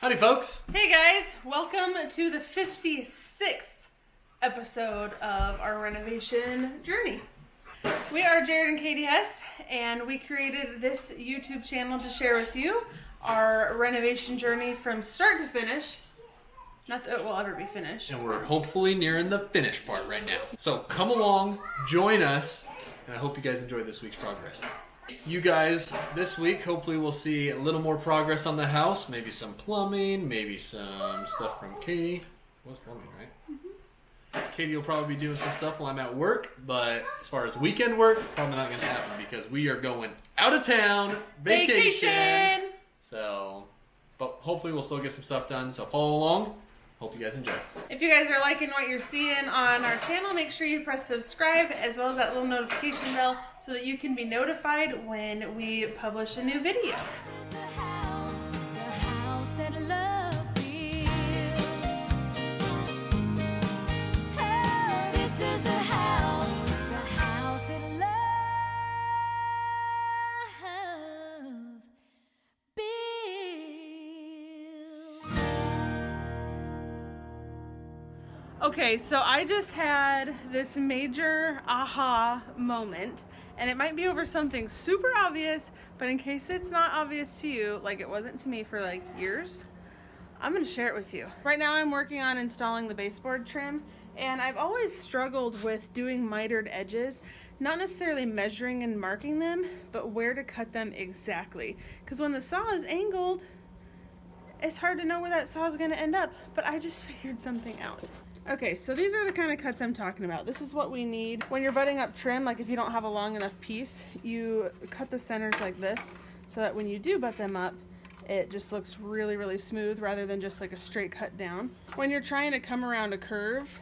Howdy, folks. Hey guys, welcome to the 56th episode of our renovation journey. We are Jarrod and Katie Hess, and we created this YouTube channel to share with you our renovation journey from start to finish. Not that it will ever be finished. And we're hopefully nearing the finish part right now. So come along, join us, and I hope you guys enjoyed this week's progress. You guys, this week, hopefully we'll see a little more progress on the house. Maybe some plumbing, maybe some stuff from Katie. What's plumbing, right? Mm-hmm. Katie will probably be doing some stuff while I'm at work, but as far as weekend work, probably not going to happen because we are going out of town, vacation. So, but hopefully we'll still get some stuff done, so follow along. Hope you guys enjoy. If you guys are liking what you're seeing on our channel, make sure you press subscribe as well as that little notification bell so that you can be notified when we publish a new video. Okay, so I just had this major aha moment, and it might be over something super obvious, but in case it's not obvious to you, like it wasn't to me for like years, I'm gonna share it with you. Right now I'm working on installing the baseboard trim, and I've always struggled with doing mitered edges, not necessarily measuring and marking them, but where to cut them exactly. Because when the saw is angled, it's hard to know where that saw is gonna end up, but I just figured something out. Okay, so these are the kind of cuts I'm talking about. This is what we need. When you're butting up trim, like if you don't have a long enough piece, you cut the centers like this so that when you do butt them up, it just looks really, really smooth rather than just like a straight cut down. When you're trying to come around a curve,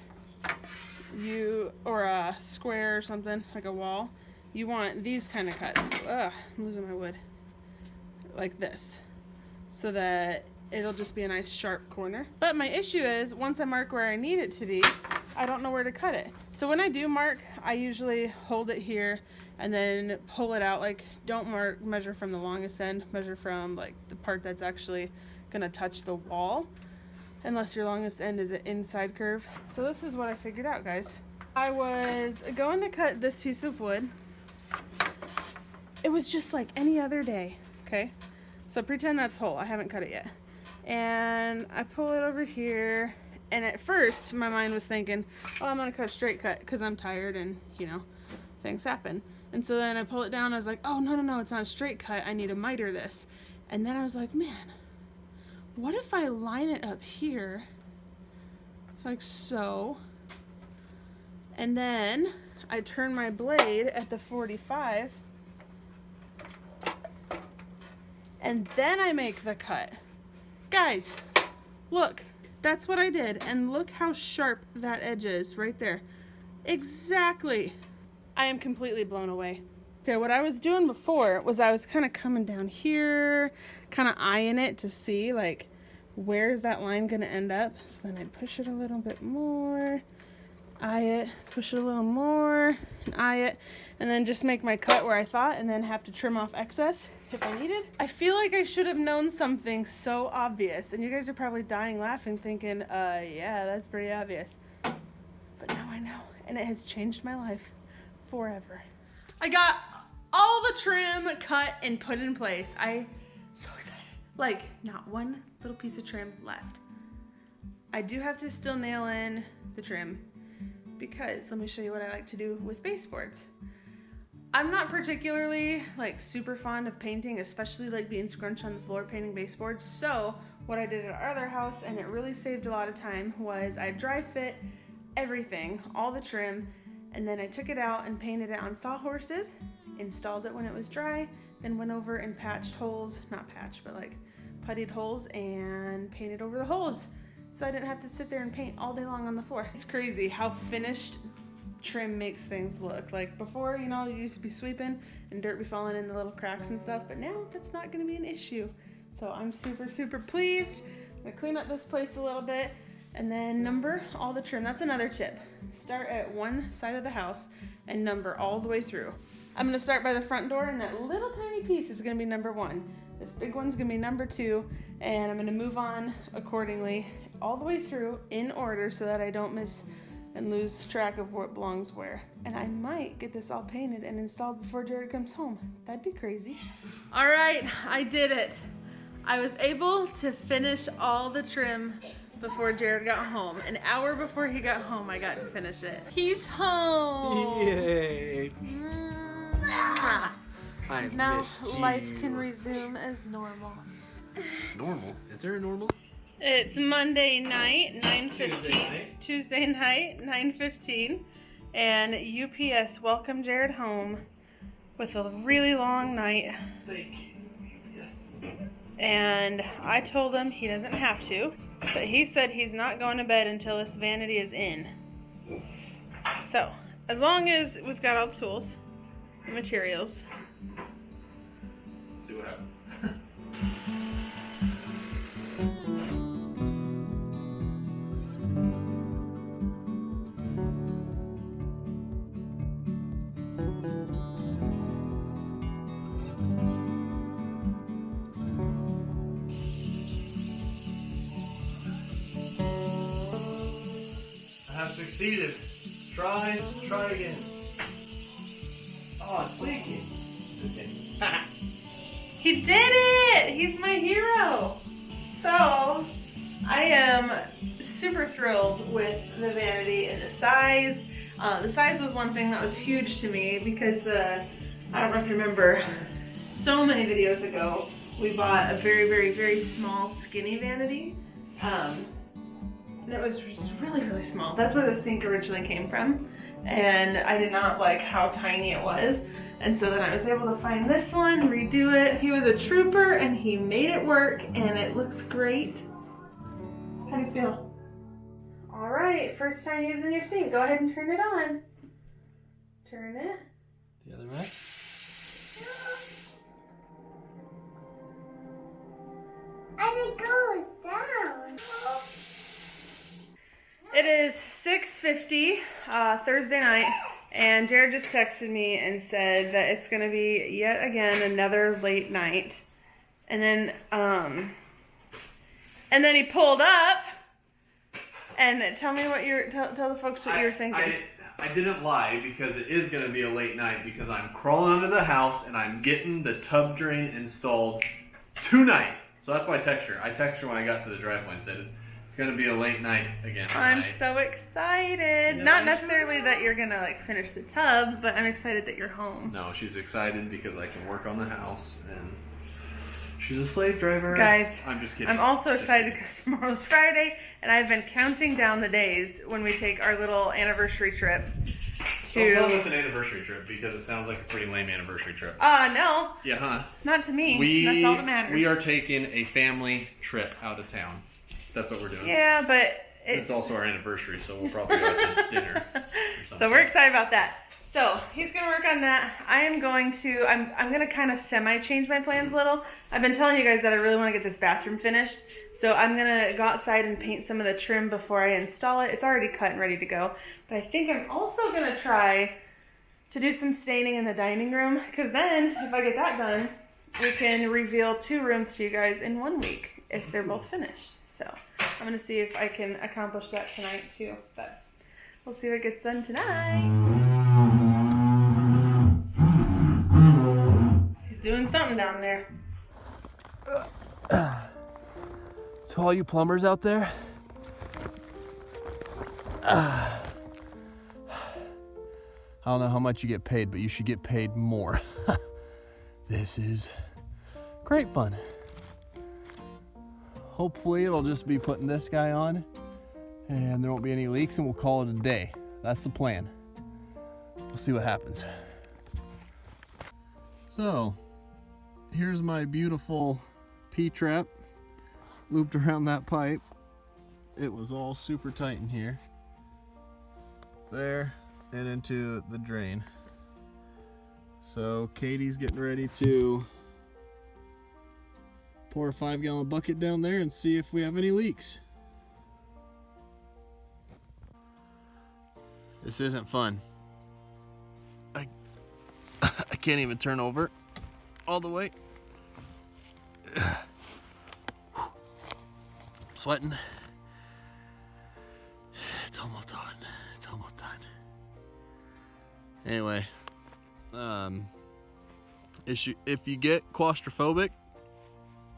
or a square or something, like a wall, you want these kind of cuts. Ugh, I'm losing my wood. Like this, so that it'll just be a nice sharp corner. But my issue is, once I mark where I need it to be, I don't know where to cut it. So when I do mark, I usually hold it here and then pull it out. Like, don't measure from the longest end, measure from like the part that's actually gonna touch the wall, unless your longest end is an inside curve. So this is what I figured out, guys. I was going to cut this piece of wood. It was just like any other day, okay? So pretend that's whole, I haven't cut it yet. And I pull it over here, and at first my mind was thinking, oh, I'm gonna cut a straight cut because I'm tired and, you know, things happen. And so then I pull it down, I was like, oh, no, it's not a straight cut, I need to miter this. And then I was like, man, what if I line it up here, like so, and then I turn my blade at the 45, and then I make the cut. Guys, look, that's what I did, and look how sharp that edge is right there. Exactly. I am completely blown away. Okay, what I was doing before was I was kind of coming down here, kind of eyeing it to see, like, where's that line going to end up? So then I'd push it a little bit more, eye it, push it a little more, and eye it, and then just make my cut where I thought, and then have to trim off excess if I needed. I feel like I should have known something so obvious, and you guys are probably dying laughing thinking, yeah, that's pretty obvious. But now I know, and it has changed my life forever. I got all the trim cut and put in place. I'm so excited. Like, not one little piece of trim left. I do have to still nail in the trim because let me show you what I like to do with baseboards. I'm not particularly like super fond of painting, especially like being scrunched on the floor painting baseboards. So what I did at our other house, and it really saved a lot of time, was I dry fit everything, all the trim, and then I took it out and painted it on sawhorses, installed it when it was dry, then went over and patched holes, not patched, but like puttied holes and painted over the holes. So I didn't have to sit there and paint all day long on the floor. It's crazy how finished trim makes things look. Like before, you know, you used to be sweeping and dirt be falling in the little cracks and stuff, but now that's not gonna be an issue. So I'm super pleased. I'm gonna clean up this place a little bit and then number all the trim. That's another tip. Start at one side of the house and number all the way through. I'm gonna start by the front door, and that little tiny piece is gonna be number 1. This big one's gonna be number 2, and I'm gonna move on accordingly all the way through in order so that I don't miss and lose track of what belongs where. And I might get this all painted and installed before Jarrod comes home. That'd be crazy. All right, I did it. I was able to finish all the trim before Jarrod got home. An hour before he got home, I got to finish it. He's home! Yay! I Now missed you. life can resume as normal. Normal? Is there a normal? It's Monday night, 9:15. Tuesday night, 9:15. And UPS welcomed Jarrod home with a really long night. Thank you. Yes. And I told him he doesn't have to, but he said he's not going to bed until this vanity is in. So, as long as we've got all the tools and materials. See what happens. I have succeeded. Try again. Oh, it's leaking. Just kidding. He did it! He's my hero! So, I am super thrilled with the vanity and the size. The size was one thing that was huge to me because I don't know if you remember, so many videos ago, we bought a very, very, very small, skinny vanity. And it was just really, really small. That's where the sink originally came from. And I did not like how tiny it was. And so then I was able to find this one, redo it. He was a trooper and he made it work and it looks great. How do you feel? All right, first time using your sink. Go ahead and turn it on. Turn it. The other way. And it goes down. It is 6:50 Thursday night, and Jarrod just texted me and said that it's going to be yet again another late night. And then he pulled up. And tell me what tell the folks what you were thinking. I didn't lie because it is going to be a late night because I'm crawling under the house and I'm getting the tub drain installed tonight. So that's why I texted her. I texted her when I got to the driveway and said it's going to be a late night again tonight. I'm so excited. Not necessarily that you're going to like finish the tub, but I'm excited that you're home. No, she's excited because I can work on the house and she's a slave driver. Guys, I'm just kidding. I'm also excited because tomorrow's Friday and I've been counting down the days when we take our little anniversary trip Don't tell them it's an anniversary trip because it sounds like a pretty lame anniversary trip. No. Yeah, huh? Not to me. That's all that matters. We are taking a family trip out of town. That's what we're doing. Yeah, but it's also our anniversary, so we'll probably go out to dinner. Or something. So we're excited about that. So he's gonna work on that. I'm gonna kind of semi-change my plans a little. I've been telling you guys that I really want to get this bathroom finished. So I'm gonna go outside and paint some of the trim before I install it. It's already cut and ready to go. But I think I'm also gonna try to do some staining in the dining room, because then if I get that done, we can reveal 2 rooms to you guys in 1 week if they're both finished. So I'm gonna see if I can accomplish that tonight too. But we'll see what gets done tonight. He's doing something down there. To all you plumbers out there, I don't know how much you get paid, but you should get paid more. This is great fun. Hopefully it'll just be putting this guy on and there won't be any leaks and we'll call it a day. That's the plan. We'll see what happens. So, here's my beautiful P-trap looped around that pipe. It was all super tight in here. There and into the drain. So Katie's getting ready to pour a 5-gallon bucket down there and see if we have any leaks. This isn't fun. I can't even turn over all the way. Sweating. It's almost done. It's almost done. Anyway, if you get claustrophobic,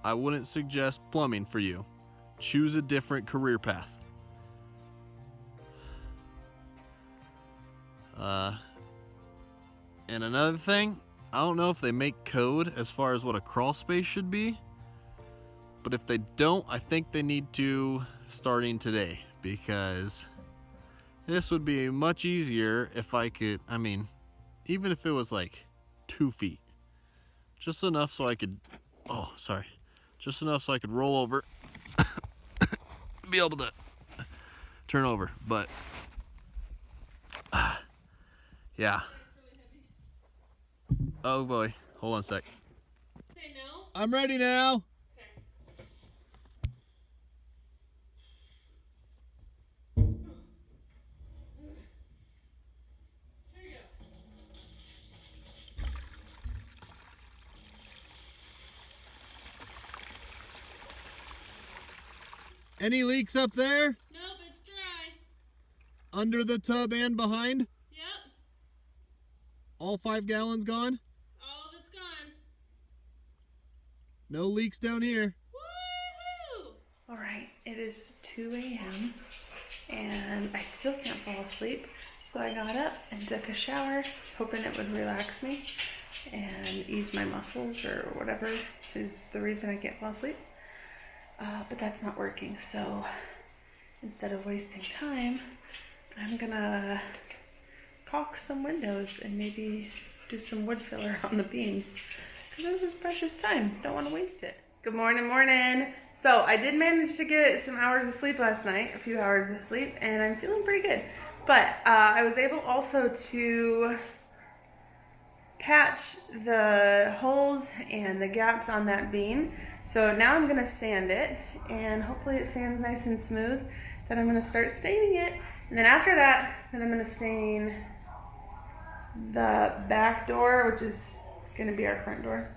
I wouldn't suggest plumbing for you. Choose a different career path. And another thing, I don't know if they make code as far as what a crawl space should be, but if they don't, I think they need to starting today, because this would be much easier if I could, I mean, even if it was like 2 feet, just enough so I could, just enough so I could roll over, be able to turn over, but yeah. Oh boy, hold on a sec. Say no? I'm ready now. Any leaks up there? Nope, it's dry. Under the tub and behind? Yep, All 5 gallons gone? all of it's gone. No leaks down here. Woohoo! All right, it is 2 a.m. and I still can't fall asleep. So I got up and took a shower, hoping it would relax me and ease my muscles or whatever is the reason I can't fall asleep. But that's not working, so instead of wasting time, I'm gonna caulk some windows and maybe do some wood filler on the beams, because this is precious time. Don't want to waste it. Good morning, morning. So I did manage to get some hours of sleep last night, a few hours of sleep, and I'm feeling pretty good. But I was able also to patch the holes and the gaps on that beam. So now I'm gonna sand it, and hopefully it sands nice and smooth. Then I'm gonna start staining it. And then after that, then I'm gonna stain the back door, which is gonna be our front door.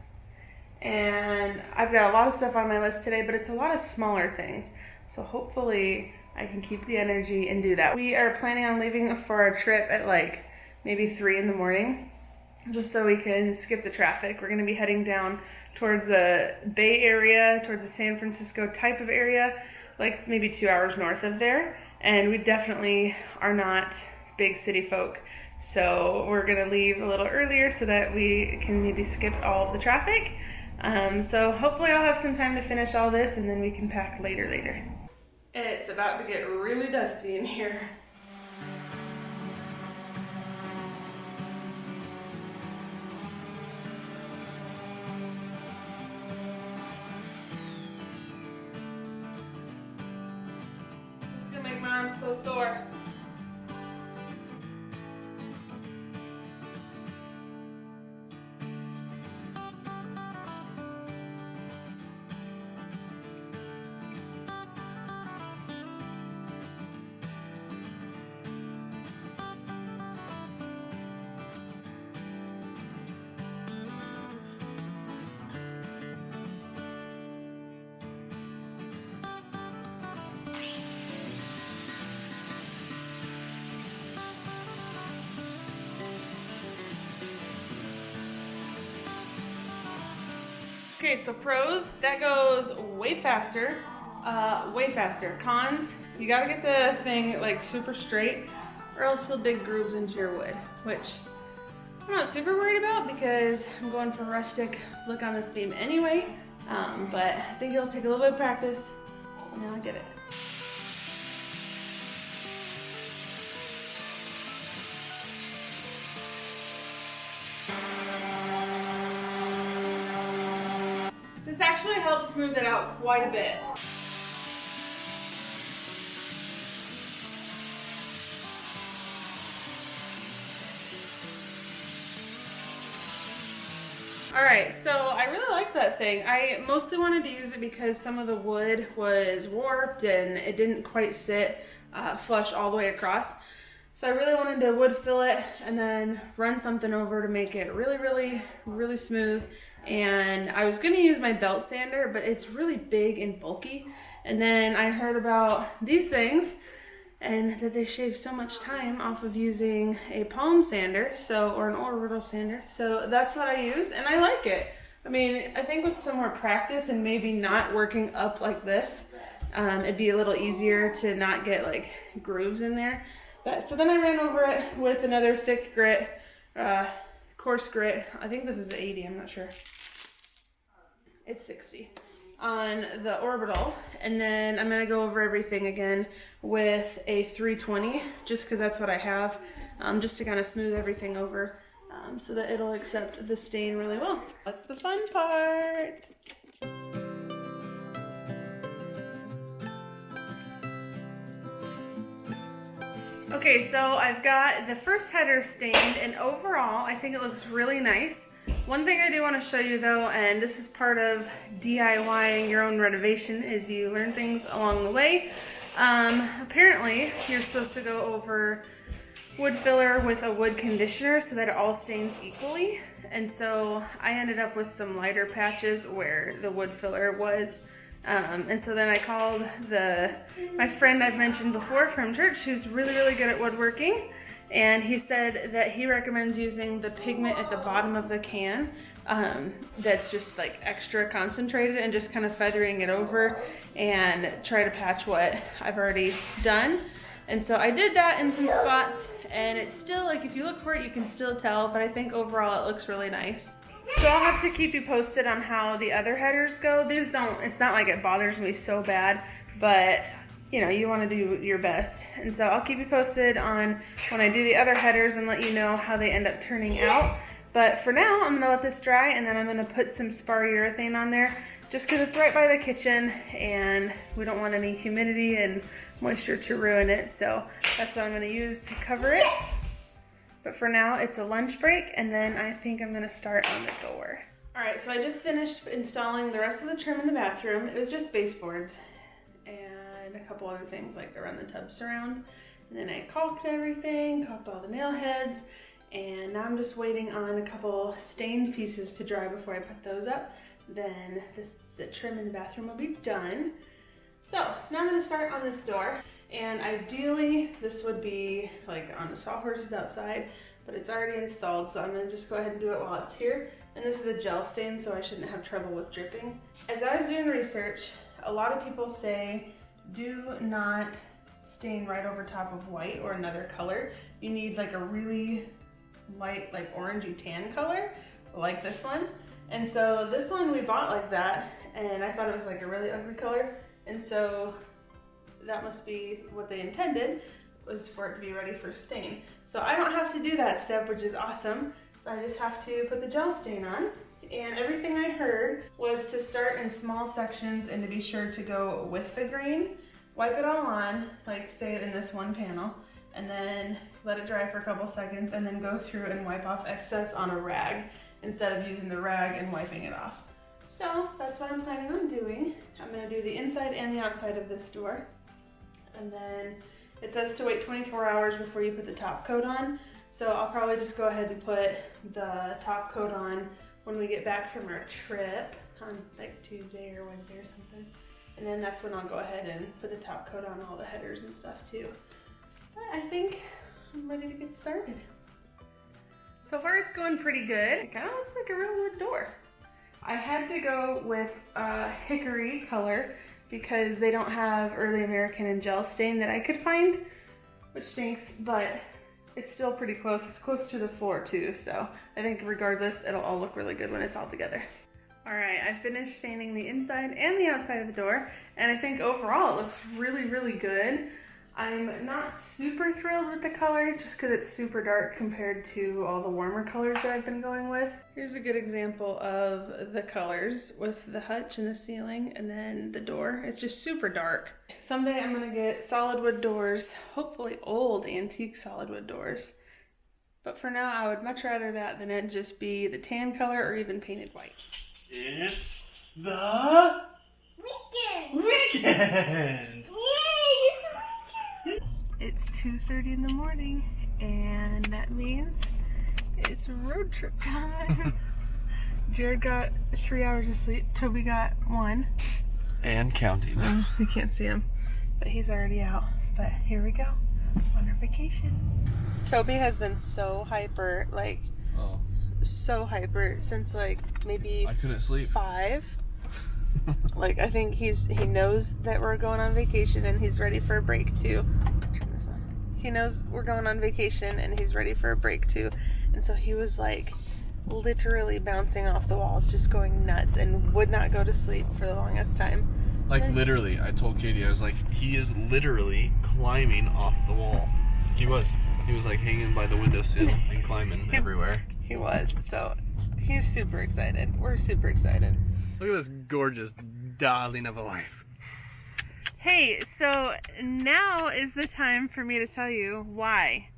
And I've got a lot of stuff on my list today, but it's a lot of smaller things. So hopefully I can keep the energy and do that. We are planning on leaving for our trip at like maybe 3 in the morning, just so we can skip the traffic. We're gonna be heading down towards the Bay Area, towards the San Francisco type of area, like maybe 2 hours north of there. And we definitely are not big city folk. So we're gonna leave a little earlier so that we can maybe skip all of the traffic. So hopefully I'll have some time to finish all this and then we can pack later. It's about to get really dusty in here. My arm's so sore. Okay, so pros, that goes way faster. Cons, you gotta get the thing like super straight or else you'll dig grooves into your wood, which I'm not super worried about because I'm going for a rustic look on this beam anyway. But I think it'll take a little bit of practice and then I'll get it. This actually helps smooth it out quite a bit. Alright, so I really like that thing. I mostly wanted to use it because some of the wood was warped and it didn't quite sit flush all the way across. So I really wanted to wood fill it and then run something over to make it really smooth and I was gonna use my belt sander, but it's really big and bulky. And then I heard about these things and that they shave so much time off of using a palm sander, or an orbital sander. So that's what I use, and I like it. I mean, I think with some more practice and maybe not working up like this, it'd be a little easier to not get like grooves in there. But so then I ran over it with another thick grit, coarse grit. I think this is 80, I'm not sure. It's 60 on the orbital. And then I'm gonna go over everything again with a 320, just because that's what I have, just to kind of smooth everything over, so that it'll accept the stain really well. That's the fun part. Okay, so I've got the first header stained, and overall I think it looks really nice. One thing I do want to show you though, and this is part of DIYing your own renovation, is you learn things along the way. Apparently you're supposed to go over wood filler with a wood conditioner so that it all stains equally. And so I ended up with some lighter patches where the wood filler was. And so then I called my friend I've mentioned before from church, who's really, really good at woodworking. And he said that he recommends using the pigment at the bottom of the can, that's just like extra concentrated, and just kind of feathering it over and try to patch what I've already done. And so I did that in some spots, and it's still, like, if you look for it, you can still tell, but I think overall it looks really nice. So I'll have to keep you posted on how the other headers go. These don't, it's not like it bothers me so bad, but you know, you want to do your best. And so I'll keep you posted on when I do the other headers and let you know how they end up turning out. But for now, I'm gonna let this dry, and then I'm gonna put some spar urethane on there, just because it's right by the kitchen and we don't want any humidity and moisture to ruin it. So that's what I'm gonna use to cover it. But for now, it's a lunch break, and then I think I'm gonna start on the door. All right, so I just finished installing the rest of the trim in the bathroom. It was just baseboards and a couple other things like around the tub surround. And then I caulked everything, caulked all the nail heads, and now I'm just waiting on a couple stained pieces to dry before I put those up. Then the trim in the bathroom will be done. So now I'm gonna start on this door. And ideally, this would be like on the sawhorses outside, but it's already installed, so I'm gonna just go ahead and do it while it's here. And this is a gel stain, so I shouldn't have trouble with dripping. As I was doing research, a lot of people say, do not stain right over top of white or another color. You need like a really light, like orangey tan color, like this one. And so this one we bought like that, and I thought it was like a really ugly color. And so that must be what they intended, was for it to be ready for stain. So I don't have to do that step, which is awesome. So I just have to put the gel stain on. And everything I heard was to start in small sections and to be sure to go with the grain. Wipe it all on, like say in this one panel, and then let it dry for a couple seconds, and then go through and wipe off excess on a rag instead of using the rag and wiping it off. So that's what I'm planning on doing. I'm gonna do the inside and the outside of this door. And then it says to wait 24 hours before you put the top coat on. So I'll probably just go ahead and put the top coat on when we get back from our trip on like Tuesday or Wednesday or something. And then that's when I'll go ahead and put the top coat on all the headers and stuff too. But I think I'm ready to get started. So far it's going pretty good. It kind of looks like a real wood door. I had to go with a hickory color because they don't have early American and gel stain that I could find, which stinks, but it's still pretty close. It's close to the floor too, so I think regardless, it'll all look really good when it's all together. All right, I finished staining the inside and the outside of the door, and I think overall it looks really, really good. I'm not super thrilled with the color just because it's super dark compared to all the warmer colors that I've been going with. Here's a good example of the colors with the hutch and the ceiling, and then the door. It's just super dark. Someday I'm gonna get solid wood doors, hopefully old antique solid wood doors. But for now, I would much rather that than it just be the tan color or even painted white. It's the weekend! It's 2:30 in the morning, and that means it's road trip time. Jarrod got 3 hours of sleep. Toby got 1. And counting. Oh, we can't see him, but he's already out. But here we go on our vacation. Toby has been so hyper, like so hyper since like maybe I couldn't sleep. 5. Like I think he knows that we're going on vacation and he's ready for a break too. Turn this on. He knows we're going on vacation and he's ready for a break too. And so he was like literally bouncing off the walls, just going nuts and would not go to sleep for the longest time. Like literally, I told Katie, I was like, he is literally climbing off the wall. He was like hanging by the windowsill and climbing everywhere. He was. So he's super excited. We're super excited. Look at this gorgeous darling of a life. Hey, so now is the time for me to tell you why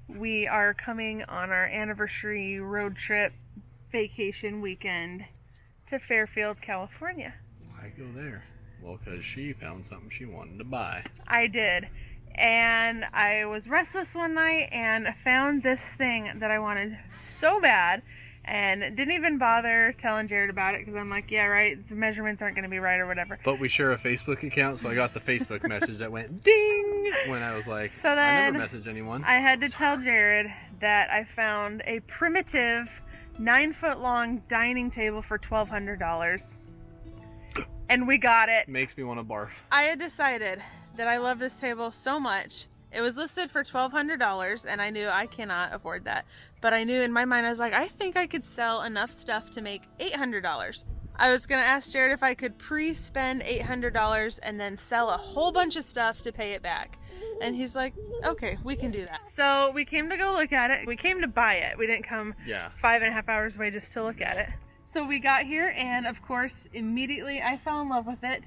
we are coming on our anniversary road trip vacation weekend to Fairfield, California. Why go there? Well, because she found something she wanted to buy. I did. And I was restless one night and found this thing that I wanted so bad and didn't even bother telling Jarrod about it because I'm like, yeah, right, the measurements aren't going to be right or whatever. But we share a Facebook account, so I got the Facebook message that went ding when I was like, so then I never messaged anyone. I had to tell Jarrod that I found a primitive 9-foot long dining table for $1,200. And we got it. Makes me want to barf. I had decided that I love this table so much. It was listed for $1,200 and I knew I cannot afford that. But I knew in my mind, I was like, I think I could sell enough stuff to make $800. I was gonna ask Jarrod if I could pre-spend $800 and then sell a whole bunch of stuff to pay it back. And he's like, okay, we can do that. So we came to go look at it. We came to buy it. We didn't come 5.5 hours away just to look at it. So we got here and of course, immediately I fell in love with it.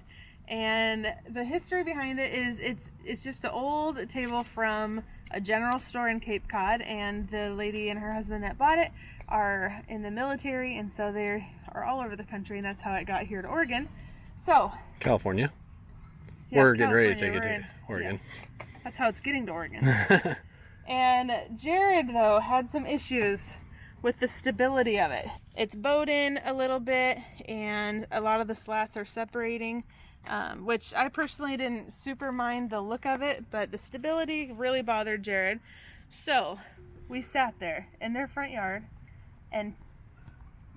And the history behind it is it's just an old table from a general store in Cape Cod, and the lady and her husband that bought it are in the military, and so they are all over the country, and that's how it got here to Oregon. So California. yeah, We're getting ready to California, take it to Oregon. Yeah, that's how it's getting to Oregon. And Jarrod though had some issues with the stability of it. It's bowed in a little bit and a lot of the slats are separating. Which I personally didn't super mind the look of it, but the stability really bothered Jarrod. So we sat there in their front yard and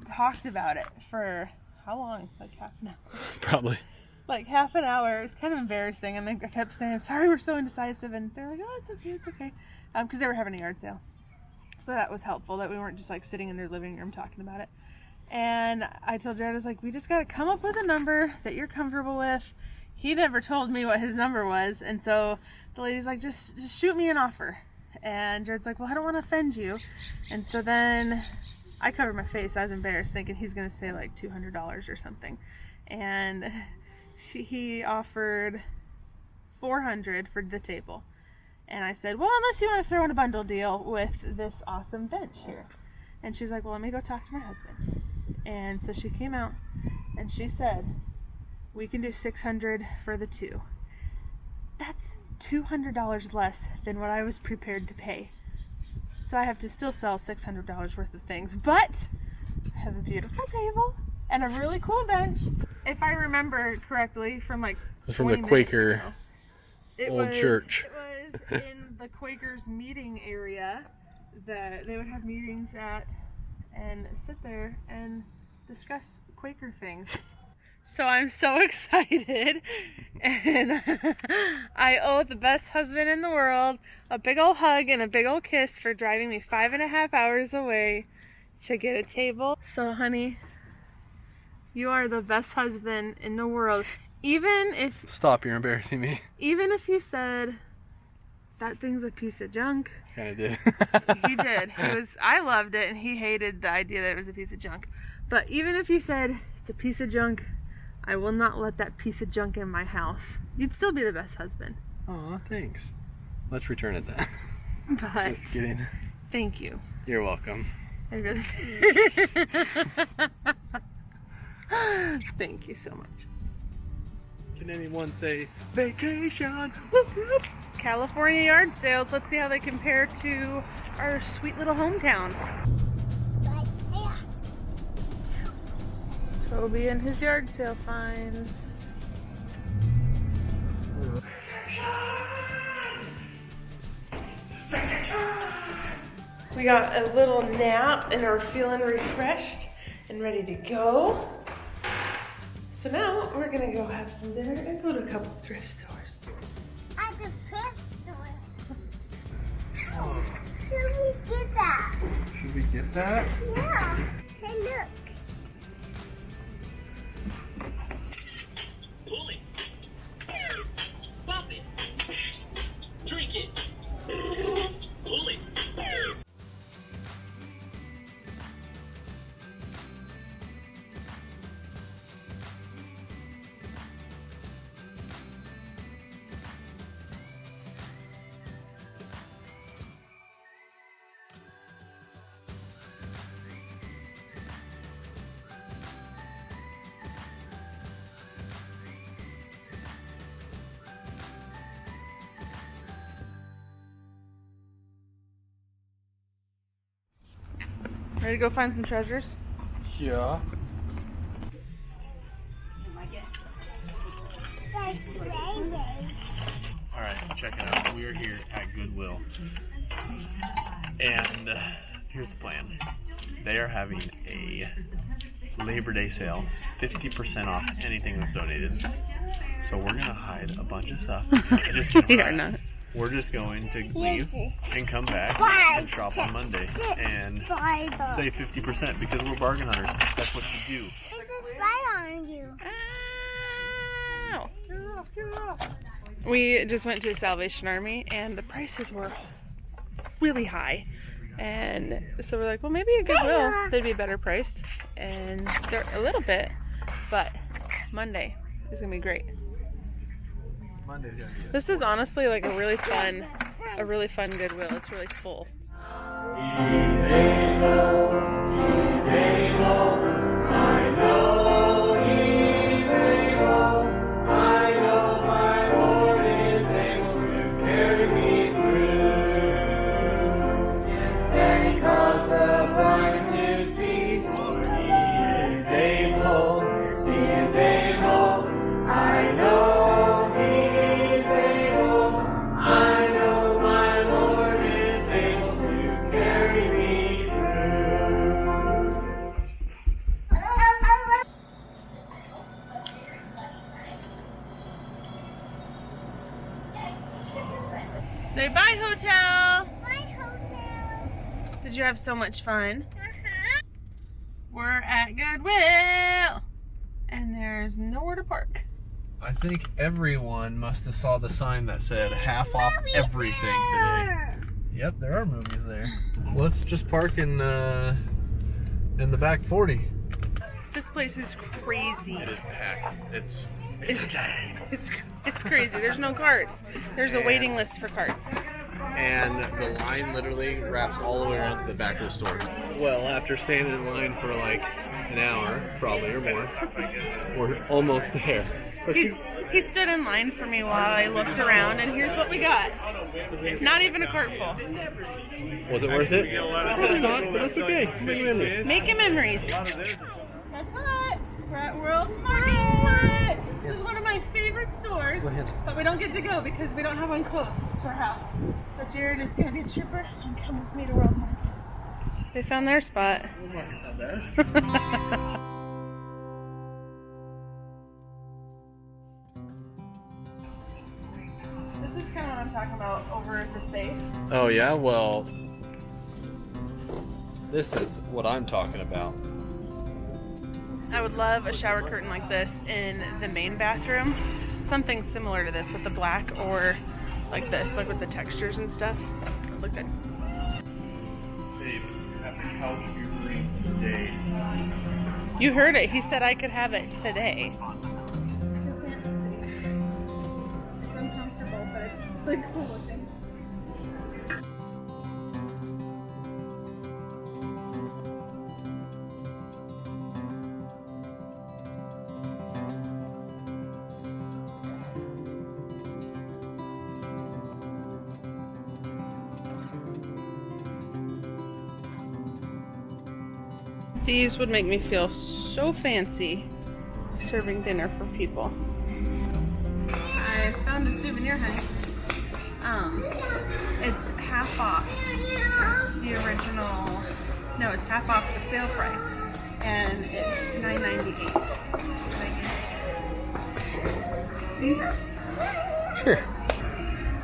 talked about it for how long? Like half an hour. Probably. Like half an hour. It was kind of embarrassing, and then I kept saying, sorry, we're so indecisive, and they're like, oh, it's okay, it's okay. Because they were having a yard sale. So that was helpful, that we weren't just like sitting in their living room talking about it. And I told Jarrod, I was like, we just got to come up with a number that you're comfortable with. He never told me what his number was. And so the lady's like, just shoot me an offer. And Jarrod's like, well, I don't want to offend you. And so then I covered my face. I was embarrassed thinking he's going to say like $200 or something. And he offered $400 for the table. And I said, well, unless you want to throw in a bundle deal with this awesome bench here. And she's like, well, let me go talk to my husband. And so she came out and she said, we can do $600 for the two. That's $200 less than what I was prepared to pay. So I have to still sell $600 worth of things, but I have a beautiful table and a really cool bench. If I remember correctly from like From the Quaker old church. It was in the Quakers meeting area that they would have meetings at and sit there and discuss Quaker things. So I'm so excited, and I owe the best husband in the world a big old hug and a big old kiss for driving me 5.5 hours away to get a table. So honey, you are the best husband in the world. Even if... Stop, you're embarrassing me. Even if you said, that thing's a piece of junk. Kinda did. He did. I loved it, and he hated the idea that it was a piece of junk. But even if you said, it's a piece of junk, I will not let that piece of junk in my house. You'd still be the best husband. Aw, thanks. Let's return it then. But Just kidding. Thank you. You're welcome. I really Thank you so much. Can anyone say vacation? California yard sales. Let's see how they compare to our sweet little hometown. Right here. Toby and his yard sale finds. We got a little nap and are feeling refreshed and ready to go. So now we're gonna go have some dinner and go to a couple thrift stores. At the thrift store. Should we get that? Should we get that? Yeah. Hey, look. Pull it. Pop it. Drink it. Pull it. Ready to go find some treasures? Yeah. Like baby. Alright, check it out. We are here at Goodwill. And here's the plan. They are having a Labor Day sale, 50% off anything that's donated. So we're gonna hide a bunch of stuff. We are not. We're just going to leave and come back and shop on Monday and save 50% because we're bargain hunters. That's what you do. There's a spider on you. Ow. Get it off. We just went to the Salvation Army and the prices were really high. And so we're like, well, maybe at Goodwill they'd be better priced. And they're a little bit, but Monday is gonna be great. Monday's gonna be This is honestly like a really fun Goodwill. It's really full. Say bye, hotel. Bye, hotel. Did you have so much fun? We're at Goodwill, and there's nowhere to park. I think everyone must have saw the sign that said half off everything today. Yep, there are movies there. Let's just park in the back 40. This place is crazy. It is packed. It's It's crazy. There's no carts. There's a waiting list for carts. And the line literally wraps all the way around to the back of the store. well, after standing in line for like an hour, probably or more, we're almost there. But He stood in line for me while I looked around, and here's what we got. Not even a cart full. was it worth it? Probably not, but that's okay. Make memories. Making memories. Guess what? We're at World Market. This is one of my favorite stores, but we don't get to go because we don't have one close to our house. So Jarrod is going to be a trooper and come with me to World Market. They found their spot. World Market's not bad. This is kind of what I'm talking about over at the safe. Oh yeah, well, this is what I'm talking about. I would love a shower curtain like this in the main bathroom. Something similar to this with the black, or like this, like with the textures and stuff. Look good. Babe, at the couch of your dream today. You heard it. He said I could have it today. It's uncomfortable, but it's really cool looking. These would make me feel so fancy serving dinner for people. I found a souvenir, honey. It's half off the original. No, it's half off the sale price, and it's $9.98. Sure.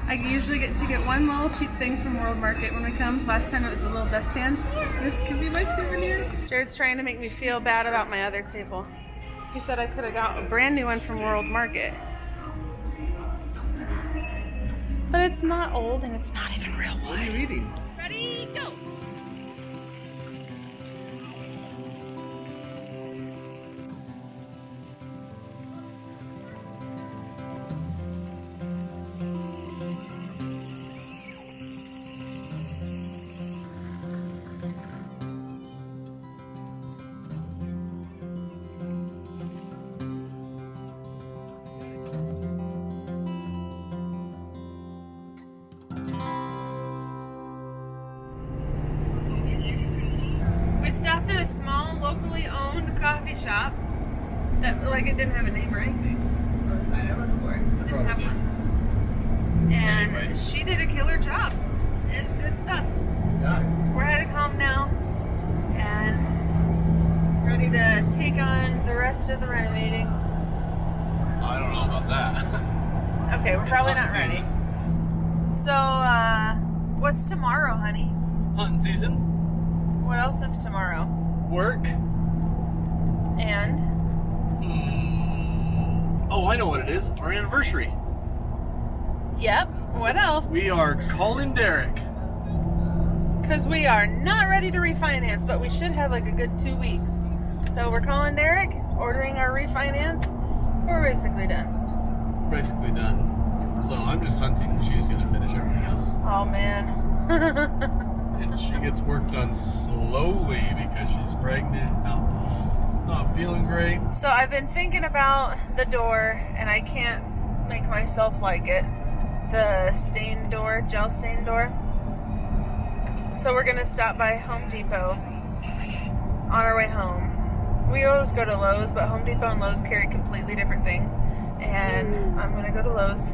I usually get to get one little cheap thing from World Market when we come. Last time it was a little dustpan. This could be my souvenir. Jared's trying to make me feel bad about my other table. He said I could have got a brand new one from World Market. But it's not old and it's not even real wood. What are you eating? Ready, go! We stopped at a small, locally owned coffee shop that, like, it didn't have a name or anything on the side. I looked for it. It didn't have one. And she did a killer job. It's good stuff. Yeah. We're headed home now and ready to take on the rest of the renovating. I don't know about that. Okay, we're probably not ready. Season. So, what's tomorrow, honey? Hunting season. What else is tomorrow? Work. And? Oh, I know what it is. Our anniversary. Yep. What else? We are calling Derek. Because we are not ready to refinance, but we should have like a good 2 weeks. So we're calling Derek, ordering our refinance. We're basically done. Basically done. So I'm just hunting. She's gonna finish everything else. Oh man. And she gets work done slowly because she's pregnant. Not feeling great. So I've been thinking about the door, and I can't make myself like it. The stain door, gel stain door. So we're gonna stop by Home Depot on our way home. We always go to Lowe's, but Home Depot and Lowe's carry completely different things. And I'm gonna go to Lowe's.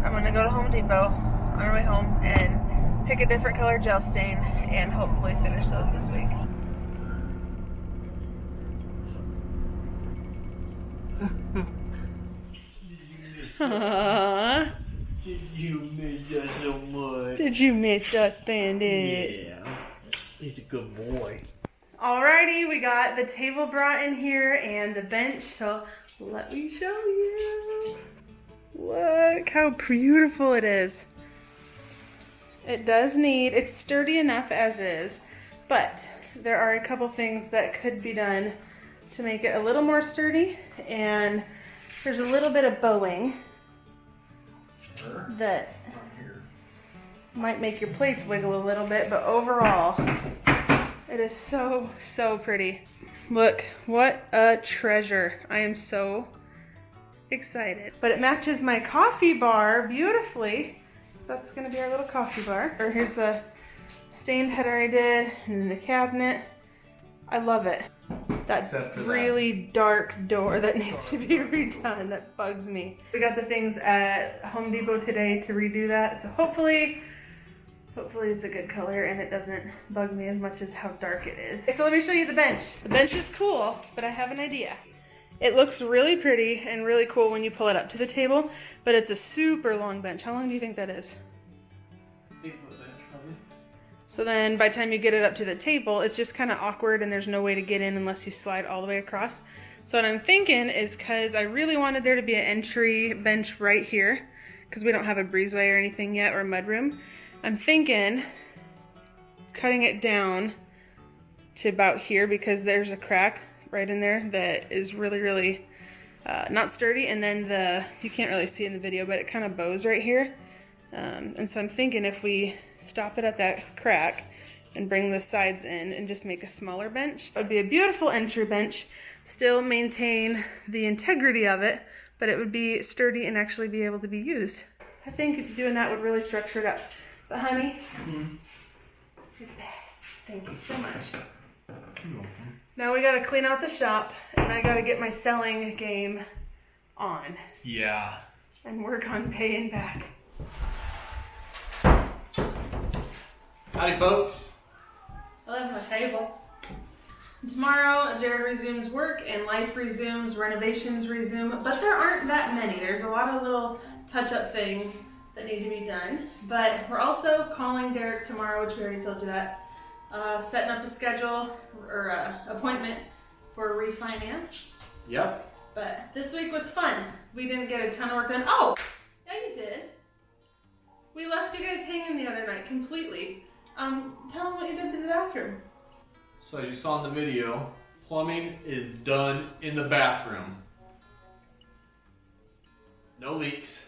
I'm gonna go to Home Depot on our way home and pick a different color gel stain and hopefully finish those this week. Did you miss us so much? Did you miss us, Bandit? Yeah. He's a good boy. Alrighty, we got the table brought in here and the bench, so let me show you. Look how beautiful it is. It does need, it's sturdy enough as is, but there are a couple things that could be done to make it a little more sturdy, and there's a little bit of bowing that might make your plates wiggle a little bit, but overall, it is so, so pretty. Look, what a treasure. I am so excited. But it matches my coffee bar beautifully. So that's gonna be our little coffee bar. Or here's the stained header I did, and then the cabinet. I love it. That really dark door that needs to be redone, that bugs me. We got the things at Home Depot today to redo that, so hopefully it's a good color and it doesn't bug me as much as how dark it is. So let me show you the bench. The bench is cool, but I have an idea. It looks really pretty and really cool when you pull it up to the table, but it's a super long bench. How long do you think that is? 8-foot bench, probably. So then by the time you get it up to the table, it's just kind of awkward and there's no way to get in unless you slide all the way across. So what I'm thinking is, because I really wanted there to be an entry bench right here, because we don't have a breezeway or anything yet, or a mudroom, I'm thinking cutting it down to about here, because there's a crack right in there that is really, really not sturdy, and then you can't really see in the video, but it kind of bows right here. And so I'm thinking if we stop it at that crack and bring the sides in and just make a smaller bench, it would be a beautiful entry bench, still maintain the integrity of it, but it would be sturdy and actually be able to be used. I think doing that would really structure it up. But honey, you're the best. Thank you so much. Now we gotta clean out the shop, and I gotta get my selling game on Yeah. and work on paying back. Howdy, folks. I left my table. Tomorrow, Jarrod resumes work and life resumes, renovations resume, but there aren't that many. There's a lot of little touch-up things that need to be done. But we're also calling Derek tomorrow, which we already told you that. Setting up a schedule or appointment for refinance. Yep. But this week was fun. We didn't get a ton of work done. Oh, yeah, you did. We left you guys hanging the other night completely. Tell them what you did to the bathroom. So as you saw in the video, plumbing is done in the bathroom. No leaks.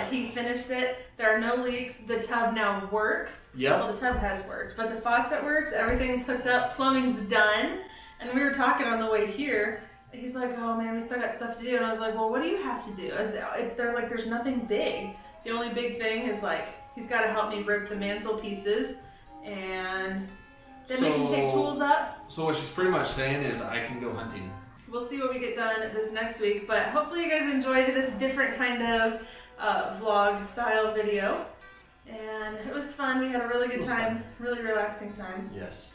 He finished it. There are no leaks. The tub now works. Yep. Well, the tub has worked, but the faucet works. Everything's hooked up. Plumbing's done. And we were talking on the way here. He's like, "Oh man, we still got stuff to do." And I was like, "Well, what do you have to do?" They're like, "There's nothing big. The only big thing is like he's got to help me rip the mantle pieces, and then we can take tools up." So what she's pretty much saying is I can go hunting. We'll see what we get done this next week, but hopefully you guys enjoyed this different kind of vlog style video. And it was fun. We had a really good time, really relaxing time. Yes.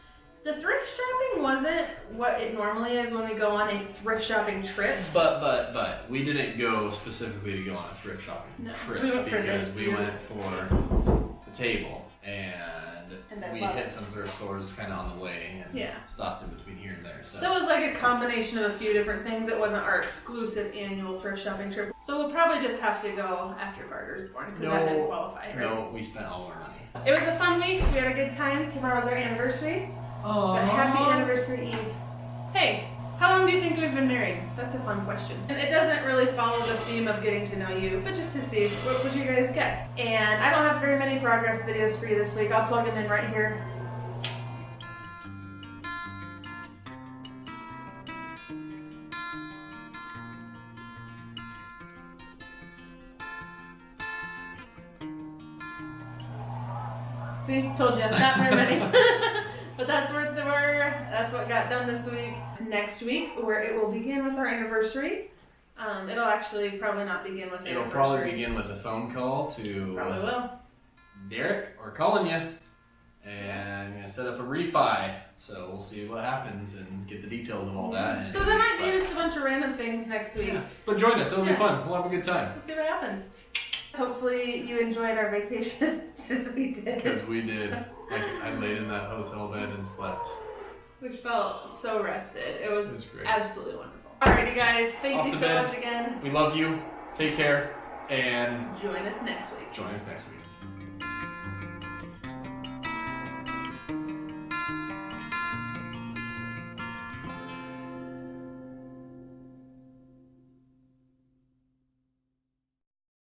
The thrift shopping wasn't what it normally is when we go on a thrift shopping trip. But we didn't go specifically to go on a thrift shopping trip we went for because this we went for the table and I we love hit it. some thrift stores kind of on the way and Yeah. stopped in between here and there. So, So it was like a combination of a few different things. It wasn't our exclusive annual thrift shopping trip. So we'll probably just have to go after Carter's born because that didn't qualify, right? no, we spent all our money. It was a fun week. We had a good time. Tomorrow's our anniversary. But happy anniversary Eve. Hey, how long do you think we've been married? That's a fun question. And it doesn't really follow the theme of getting to know you, but just to see, what would you guys guess? And I don't have very many progress videos for you this week. I'll plug them in right here. See, told you, not very many. But that's what got done this week. Next week, where it will begin with our anniversary. It'll actually probably not begin with the It'll anniversary. probably begin with a phone call to Probably will. Derek or calling you, and I'm gonna set up a refi. So we'll see what happens and get the details of all that. And So there might be just a bunch of random things next week. yeah. But join us; it'll be Yeah. fun. We'll have a good time. We'll see what happens. Hopefully you enjoyed our vacation as much as we did. Because we did. Like I laid in that hotel bed and slept. We felt so rested. It was great. absolutely wonderful. Alrighty guys, thank Off you to so bed. much again. We love you. Take care and Join us next week. join us next week.